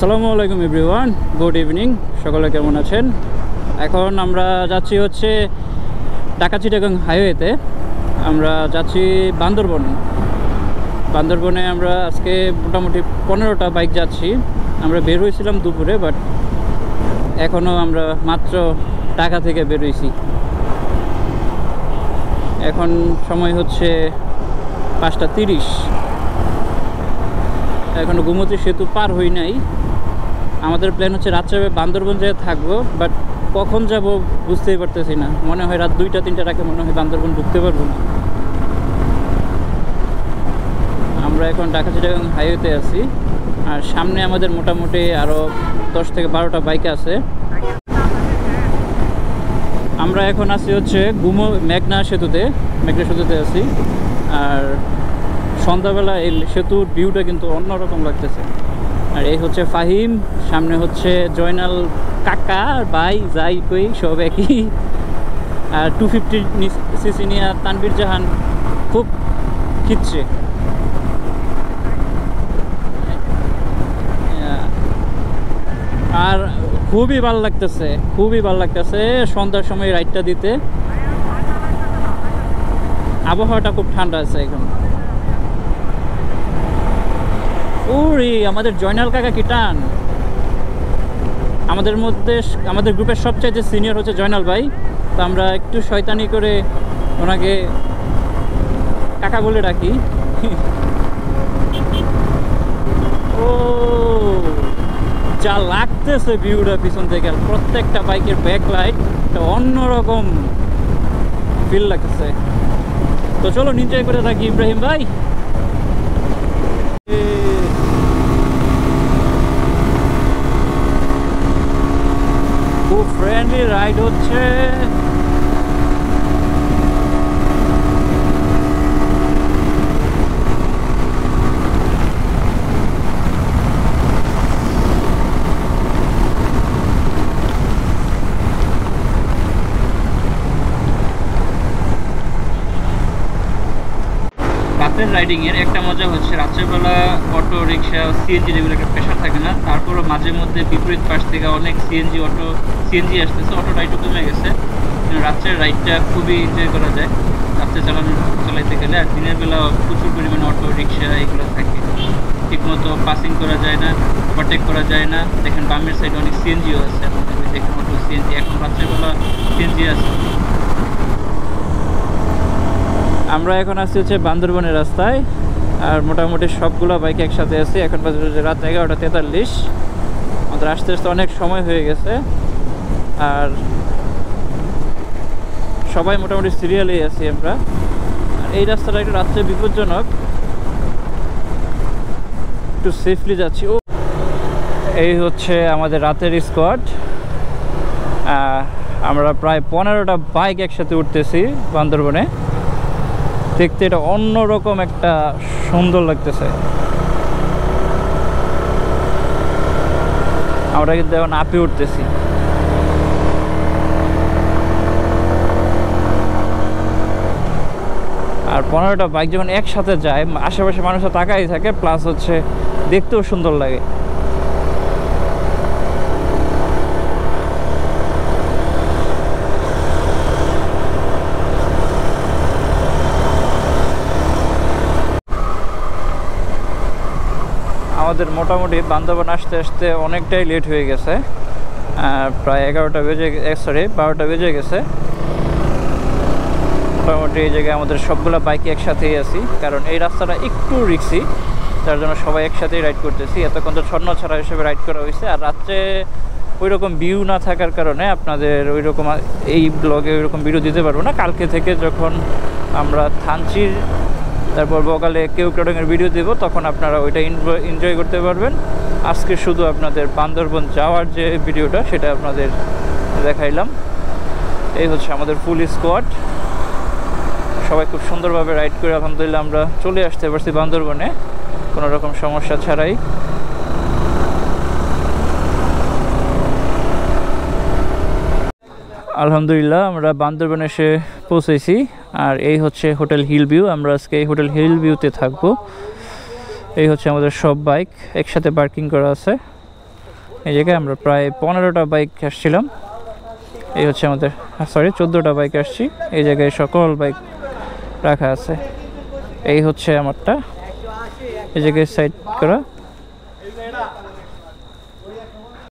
আসসালামু আলাইকুম everyone, good evening. সকলে কেমন আছেন? এখন আমরা যাচ্ছি হচ্ছে ঢাকা-চিটাগাং হাইওয়েতে। আমরা যাচ্ছি বান্দরবনে। আমরা আজকে মোটামুটি 15টা বাইক যাচ্ছি। আমরা বের হয়েছিলাম দুপুরে, বাট এখনও আমরা মাত্র ঢাকা থেকে বের হয়েছি। এখন সময় হচ্ছে 5:30। এখনও গোমতী সেতু পার হই নাই। আমাদের প্ল্যান হচ্ছে রাত্রে বান্দরবন যেয়ে থাকবো, বাট কখন যাব বুঝতেই পারতেছি না। মনে হয় রাত 2টা-3টার আগে মনে হয় বান্দরবন ঢুকতে পারবো না। আমরা এখন ঢাকা-চিটাগাং হাইওয়েতে আছি, আর সামনে আমাদের মোটামুটি আরও 10 থেকে 12টা বাইক আছে। আমরা এখন আছি হচ্ছে মেঘনা সেতুতে আছি। আর সন্ধ্যাবেলা এই সেতুর ভিউটা কিন্তু অন্যরকম লাগতেছে। আর এই হচ্ছে ফাহিম, সামনে হচ্ছে জয়নাল কাকা, ভাই যাই কই সব একই। আর 250cc নিয়ে তানভীর জাহান খুব খিচ্ছে। আর খুবই ভালো লাগতেছে সন্ধ্যার সময় রাইডটা দিতে। আবহাওয়াটা খুব ঠান্ডা আছে এখন। ওরে আমাদের জয়নাল কাকা কি টান! আমাদের গ্রুপের সবচাইতে সিনিয়র হচ্ছে জয়নাল ভাই। তো আমরা একটু শয়তানি করে ওনাকে কাকা বলে ডাকি। ও যা লাগতেছে ভিউটা পিছন থেকে, প্রত্যেকটা বাইকের ব্যাকলাইট অন্যরকম ফিল লাগতেছে। তো চলো এনজয় করে থাকি ইব্রাহিম ভাই। খুব ফ্রেন্ডলি রাইড হচ্ছে। রাতের রাইডিংয়ের একটা মজা হচ্ছে, রাত্রেবেলা অটো রিক্সা সিএনজি যেগুলো একটা প্রেশার থাকে না, তারপরও মাঝে মধ্যে বিপরীত পাশ থেকে অনেক সিএনজি আসতেছে। অটোটা একটু কমে গেছে, রাত্রের রাইডটা খুবই এনজয় করা যায় রাত্রে চালাইতে গেলে। আর দিনের বেলা প্রচুর পরিমাণে অটো রিক্সা এগুলো থাকে, ঠিকমতো পাসিং করা যায় না, ওভারটেক করা যায় না। দেখেন বামের সাইডে অনেক সিএনজিও আছে, দেখেন অটো সিএনজি। এখন রাত্রেবেলা সিএনজি আছে। আমরা এখন আসছি হচ্ছে বান্দরবনের রাস্তায়, আর মোটামুটি সবগুলো বাইক একসাথে আছি। এখন বাজে রাত 11:43। আমাদের আসতে অনেক সময় হয়ে গেছে, আর সবাই মোটামুটি সিরিয়ালেই আছি আমরা। আর এই রাস্তাটা একটু রাত্রে বিপজ্জনক, একটু সেফলি যাচ্ছি। ও এই হচ্ছে আমাদের রাতের স্কোয়াড। আমরা প্রায় 15টা বাইক একসাথে উঠতেছি বান্দরবনে। দেখতে এটা অন্যরকম একটা সুন্দর লাগতেছে। আমরা কিন্তু এখন আপে উঠতেছি। আর 15টা বাইক যখন একসাথে যায়, আশেপাশে মানুষের তাকাই থাকে, প্লাস হচ্ছে দেখতেও সুন্দর লাগে। আমাদের মোটামুটি বান্দরবন আসতে আসতে অনেকটাই লেট হয়ে গেছে। প্রায় 12টা বেজে গেছে। মোটামুটি এই জায়গায় আমাদের সবগুলো বাইকে একসাথেই আছি, কারণ এই রাস্তাটা একটু রিস্কি, যার জন্য সবাই একসাথেই রাইড করতেছি। এতক্ষণ তো ছন্ন ছাড়া হিসেবে রাইড করা হয়েছে। আর রাত্রে ওই রকম ভিউ না থাকার কারণে আপনাদের ওই রকম এই ব্লগে ওই রকম ভিডিও দিতে পারবো না। কালকে থেকে যখন আমরা থানচির তারপর বকালে কেওক্রাডাঙের ভিডিও দেব, তখন আপনারা ওইটা এনজয় করতে পারবেন। আজকে শুধু আপনাদের বান্দরবন যাওয়ার যে ভিডিওটা সেটা আপনাদের দেখাইলাম। এই হচ্ছে আমাদের ফুল স্কোয়াড, সবাই খুব সুন্দরভাবে রাইড করে আলহামদুলিল্লাহ আমরা চলে আসতে পারছি বান্দরবনে কোনো রকম সমস্যা ছাড়াই। আলহামদুলিল্লাহ আমরা বান্দরবনে এসে পৌঁছেছি। আর এই হচ্ছে হোটেল হিল ভিউ। আমরা আজকে এই হোটেল হিল ভিউতে থাকবো। এই হচ্ছে আমাদের সব বাইক একসাথে পার্কিং করা আছে। এই জায়গায় আমরা প্রায় 15টা বাইক আসছিলাম। এই হচ্ছে আমাদের, সরি 14টা বাইক আসছি। এই জায়গায় সকল বাইক রাখা আছে। এই হচ্ছে আমারটা, এই জায়গায় সাইড করা।